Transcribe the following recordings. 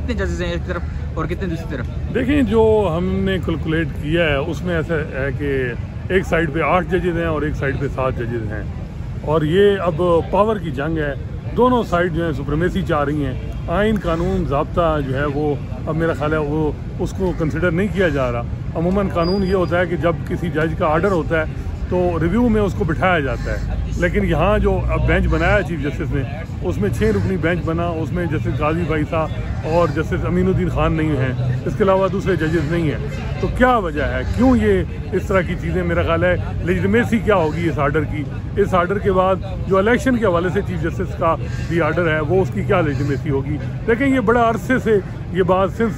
कितने जजेस हैं एक तरफ और कितने दूसरी तरफ? देखिए, जो हमने कैलकुलेट किया है उसमें ऐसा है कि एक साइड पे 8 जजेस हैं और एक साइड पे 7 जजेस हैं, और ये अब पावर की जंग है। दोनों साइड जो है सुप्रीमेसी चाह रही हैं। आइन कानून ज़ाब्ता जो है वो अब मेरा ख्याल है वो उसको कंसिडर नहीं किया जा रहा। अमूमन कानून ये होता है कि जब किसी जज का आर्डर होता है तो रिव्यू में उसको बिठाया जाता है, लेकिन यहाँ जो अब बेंच बनाया चीफ जस्टिस ने, उसमें 6 रुकनी बेंच बना, उसमें जस्टिस काजी फाइसा और जस्टिस अमीनुद्दीन खान नहीं हैं, इसके अलावा दूसरे जजेस नहीं हैं। तो क्या वजह है, क्यों ये इस तरह की चीज़ें? मेरा ख्याल है लेजिटिमेसी क्या होगी इस आर्डर की? इस आर्डर के बाद जो इलेक्शन के हवाले से चीफ जस्टिस का भी आर्डर है वो उसकी क्या लेजिटिमेसी होगी? लेकिन ये बड़ा अरसे से ये बात सिर्फ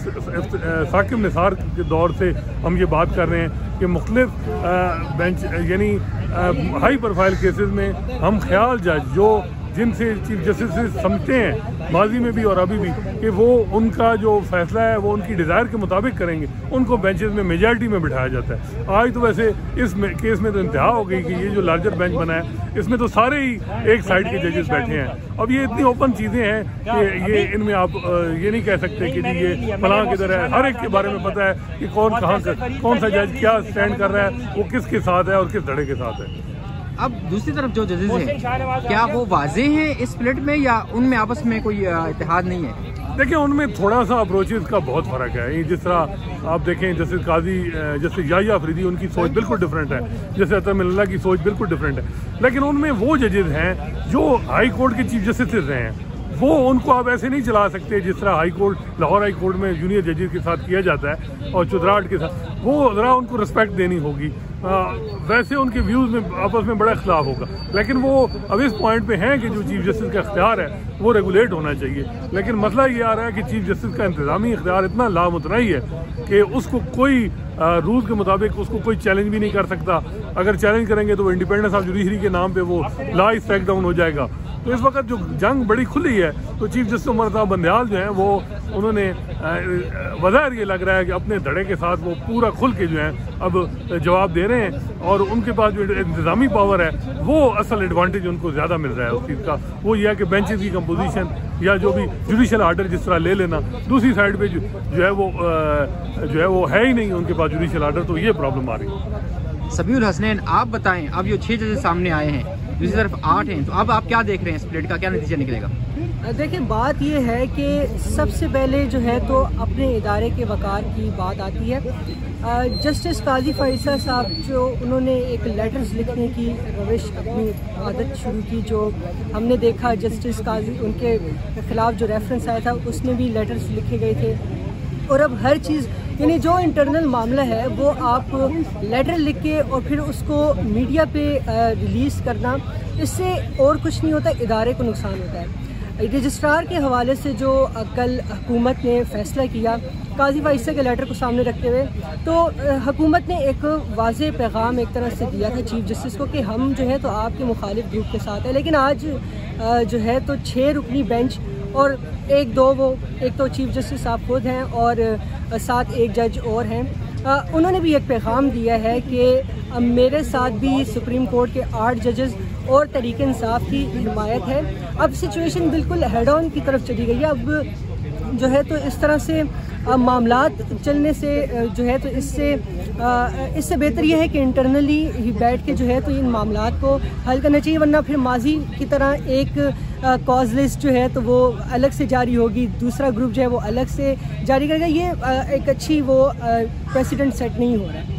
साकिब निसार के दौर से हम ये बात कर रहे हैं कि मुख्तलिफ बेंच यानी हाई प्रोफाइल केसेस में हम ख्याल जज जो जिनसे चीफ जस्टिस से समझते हैं माजी में भी और अभी भी कि वो उनका जो फैसला है वो उनकी डिज़ायर के मुताबिक करेंगे, उनको बेंचेस में मेजॉरिटी में बिठाया जाता है। आज तो वैसे इस केस में तो इंतहा हो गई कि ये जो लार्जर बेंच बना है इसमें तो सारे ही एक साइड के जजेस बैठे हैं। अब ये इतनी ओपन चीज़ें हैं कि ये इनमें आप ये नहीं कह सकते कि जी ये फलां किधर है। हर एक के बारे में पता है कि कौन सा जज क्या स्टैंड कर रहा है, वो किसके साथ है और किस धड़े के साथ है। अब दूसरी तरफ जो जजेस हैं क्या वो वाजे हैं इस स्प्लिट में या उनमें आपस में कोई इत्तेहाद नहीं है? देखिए, उनमें थोड़ा सा अप्रोचेस का बहुत फ़र्क है। जिस तरह आप देखें जैसे काजी जैसे याहिया अफरीदी, उनकी सोच बिल्कुल डिफरेंट है, जैसे अतर मिल्ला की सोच बिल्कुल डिफरेंट है। लेकिन उनमें वो जजेस हैं जो हाई कोर्ट के चीफ जस्टिस रहे हैं, वो उनको आप ऐसे नहीं चला सकते जिस तरह high court Lahore high court में जूनियर जजेस के साथ किया जाता है और चुदराहट के साथ। वो ज़रा उनको रिस्पेक्ट देनी होगी। वैसे उनके व्यूज़ में आपस में बड़ा इख्तिलाफ होगा, लेकिन वो अब इस पॉइंट पे हैं कि जो चीफ जस्टिस का इख्तियार है वो रेगुलेट होना चाहिए। लेकिन मसला ये आ रहा है कि चीफ जस्टिस का इंतज़ामी इख्तियार इतना लामुतनाई है कि उसको कोई रूल के मुताबिक उसको कोई चैलेंज भी नहीं कर सकता। अगर चैलेंज करेंगे तो वो इंडिपेंडेंस ऑफ जुडिशरी के नाम पे वो लॉ स्ट्राइक डाउन हो जाएगा। तो इस वक्त जो जंग बड़ी खुली है, तो चीफ जस्टिस उमर साहब बंदयाल जो हैं वो उन्होंने वज़ाहिर ये लग रहा है कि अपने धड़े के साथ वो पूरा खुल के जो है अब जवाब दे रहे हैं, और उनके पास जो इंतज़ामी पावर है वो असल एडवांटेज उनको ज़्यादा मिल रहा है उस चीज़ का। वो ये है कि बेंचेस की कंपोजिशन या जो भी जुडिशल आर्डर जिस तरह ले लेना, दूसरी साइड पे जो है वो है ही नहीं उनके पास जुडिशल आर्डर, तो ये प्रॉब्लम आ रही है। सबीउल हसनैन, आप बताएं, अब जो 6 जजेस सामने आए हैं, दूसरी तरफ 8 हैं, तो अब आप क्या देख रहे हैं? स्प्लिट का क्या नतीजा निकलेगा? देखिए, बात यह है कि सबसे पहले जो है तो अपने इदारे के वक़ार की बात आती है। जस्टिस काजी फाइसा साहब जो उन्होंने एक लेटर्स लिखने की रविश अपनी आदत शुरू की, जो हमने देखा जस्टिस काजी उनके ख़िलाफ़ जो रेफरेंस आया था उसमें भी लेटर्स लिखे गए थे। और अब हर चीज़ यानी जो इंटरनल मामला है वो आप लेटर लिख के और फिर उसको मीडिया पे रिलीज़ करना, इससे और कुछ नहीं होता, इदारे को नुकसान होता है। रजिस्ट्रार के हवाले से जो कल हुकूमत ने फ़ैसला किया काजी फाइसा के लेटर को सामने रखते हुए, तो हुकूमत ने एक वाज़ेह पैगाम एक तरह से दिया था चीफ जस्टिस को कि हम जो है तो आपके मुखालिफ ग्रुप के साथ है। लेकिन आज जो है तो 6 रुकनी बेंच और एक तो चीफ जस्टिस साहब खुद हैं और साथ एक जज और हैं, उन्होंने भी एक पैगाम दिया है कि मेरे साथ भी सुप्रीम कोर्ट के 8 जजेस और तहरीक इंसाफ की हिमायत है। अब सिचुएशन बिल्कुल हेड ऑन की तरफ चली गई है। अब जो है तो इस तरह से मामलात चलने से जो है तो इससे बेहतर यह है कि इंटरनली ही बैठ के जो है तो इन मामलात को हल करना चाहिए, वरना फिर माजी की तरह एक कॉज लिस्ट जो है तो वो अलग से जारी होगी, दूसरा ग्रुप जो है वो अलग से जारी करेगा। ये एक अच्छी वो प्रेसिडेंट सेट नहीं हो रहा है।